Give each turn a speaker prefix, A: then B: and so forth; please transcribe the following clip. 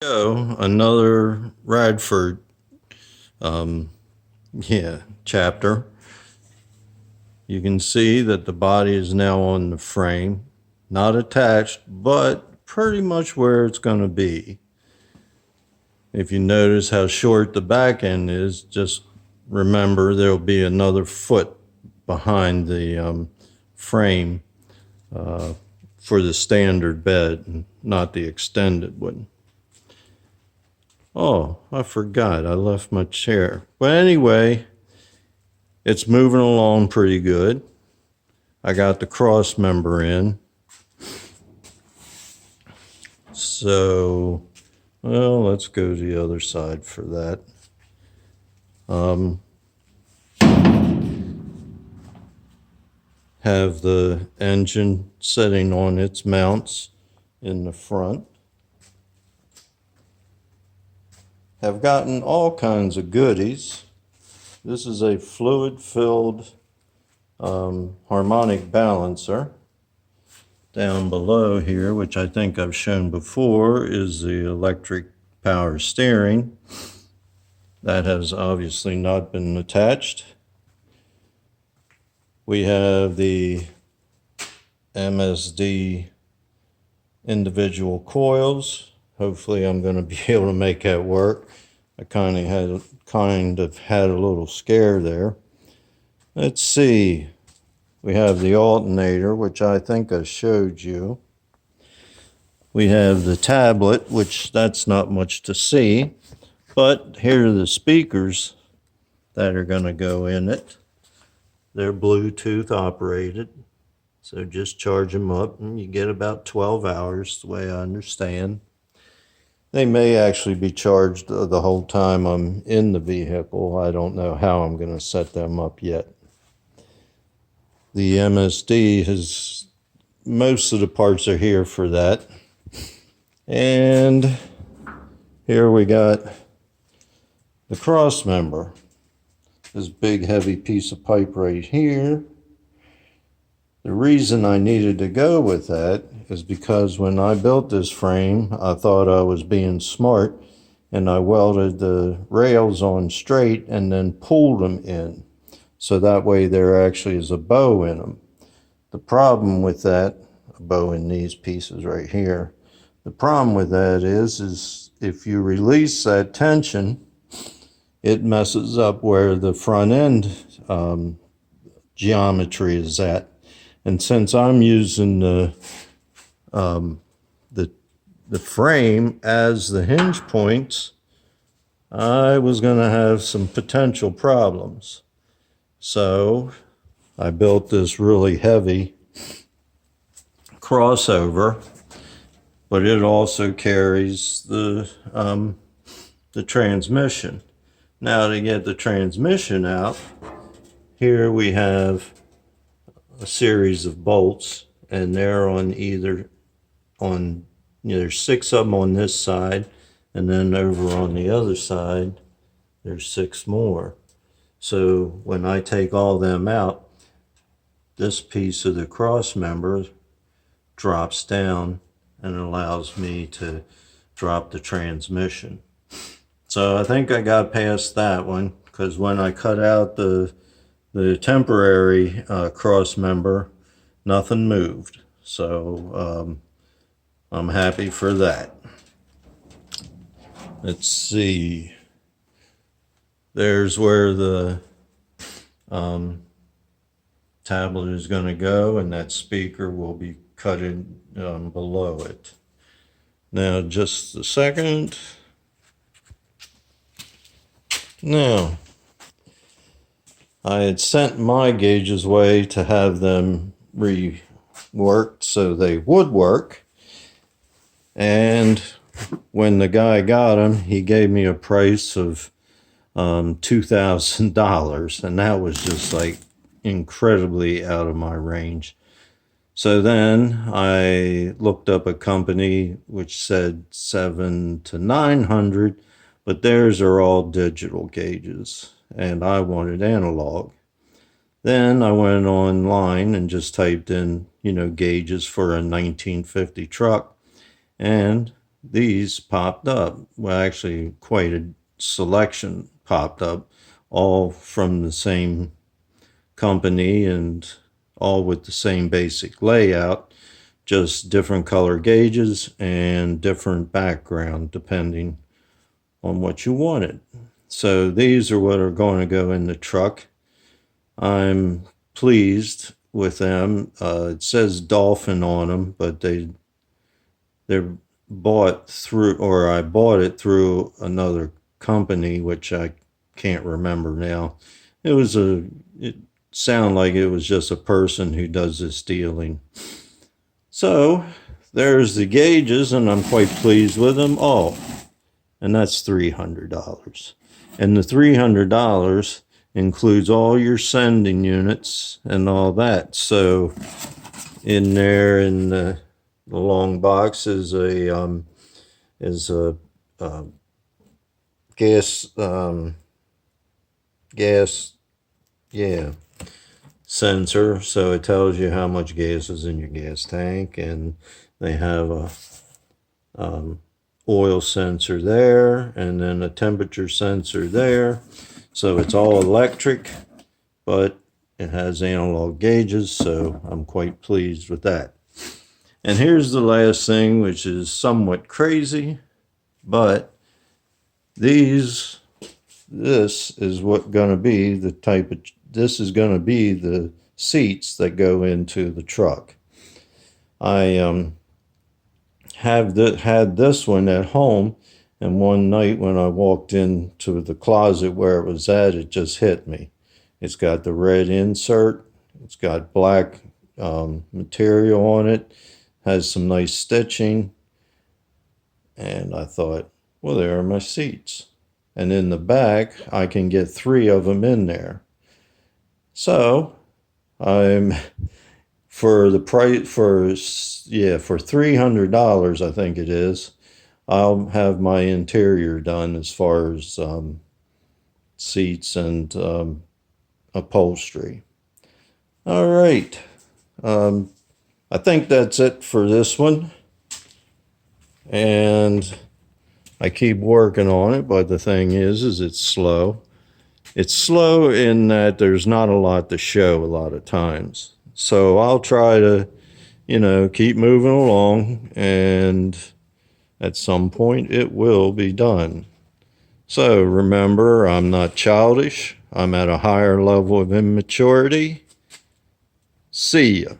A: Go another Radpherd chapter. You can see that the body is now on the frame, not attached, but pretty much where it's going to be. If you notice how short the back end is, just remember there'll be another foot behind the frame for the standard bed, not the extended one. Oh, I forgot. I left my chair. But anyway, it's moving along pretty good. I got the cross member in. So, well, let's go to the other side for that. Have the engine sitting on its mounts in the front. Have gotten all kinds of goodies. This is a fluid-filled harmonic balancer. Down below here, which I think I've shown before, is the electric power steering. That has obviously not been attached. We have the MSD individual coils. Hopefully I'm going to be able to make that work. I kind of had a little scare there. Let's see. We have the alternator, which I think I showed you. We have the tablet, which that's not much to see. But here are the speakers that are going to go in it. They're Bluetooth operated. So just charge them up and you get about 12 hours, the way I understand. They may actually be charged the whole time I'm in the vehicle. I don't know how I'm going to set them up yet. The MSD has, most of the parts are here for that. And here we got the cross member. This big heavy piece of pipe right here. The reason I needed to go with that is because when I built this frame, I thought I was being smart and I welded the rails on straight and then pulled them in. So that way there actually is a bow in them. The problem with that, a bow in these pieces right here, the problem with that is if you release that tension, it messes up where the front end geometry is at. And since I'm using the frame as the hinge points, I was going to have some potential problems. So I built this really heavy crossover, but it also carries the transmission. Now to get the transmission out, here we have a series of bolts, and they're there's 6 of them on this side, and then over on the other side there's 6 more. So when I take all them out, this piece of the cross member drops down and allows me to drop the transmission. So I think I got past that one, because when I cut out the temporary cross member, nothing moved. So I'm happy for that. Let's see. There's where the tablet is going to go, and that speaker will be cut in below it. Now, just a second. Now, I had sent my gauges away to have them reworked so they would work. And when the guy got them, he gave me a price of $2,000. And that was just like incredibly out of my range. So then I looked up a company which said $700 to $900, but theirs are all digital gauges, and I wanted analog. Then I went online and just typed in, gauges for a 1950 truck, and these popped up. Well, actually, quite a selection popped up, all from the same company and all with the same basic layout, just different color gauges and different background depending on what you wanted. So these are what are going to go in the truck. I'm pleased with them. It says Dolphin on them, but they're bought through, or I bought it through another company, which I can't remember now. It sounded like it was just a person who does this dealing. So there's the gauges, and I'm quite pleased with them. Oh, and that's $300. And the $300 includes all your sending units and all that. So in there in the long box is a gas sensor, so it tells you how much gas is in your gas tank, and they have a oil sensor there, and then a temperature sensor there. So it's all electric, but it has analog gauges, so I'm quite pleased with that. And here's the last thing, which is somewhat crazy, but this is what going to be the type of, this is going to be the seats that go into the truck. I had this one at home, and one night when I walked into the closet where it was at, it just hit me. It's got the red insert, it's got black material on it, has some nice stitching, and I thought, well, there are my seats. And in the back, I can get 3 of them in there. So I'm for the price for $300, I think it is. I'll have my interior done as far as seats and upholstery. All right. I think that's it for this one. And I keep working on it, but the thing is it's slow. It's slow in that there's not a lot to show a lot of times. So I'll try to, keep moving along, and at some point it will be done. So remember, I'm not childish. I'm at a higher level of immaturity. See ya.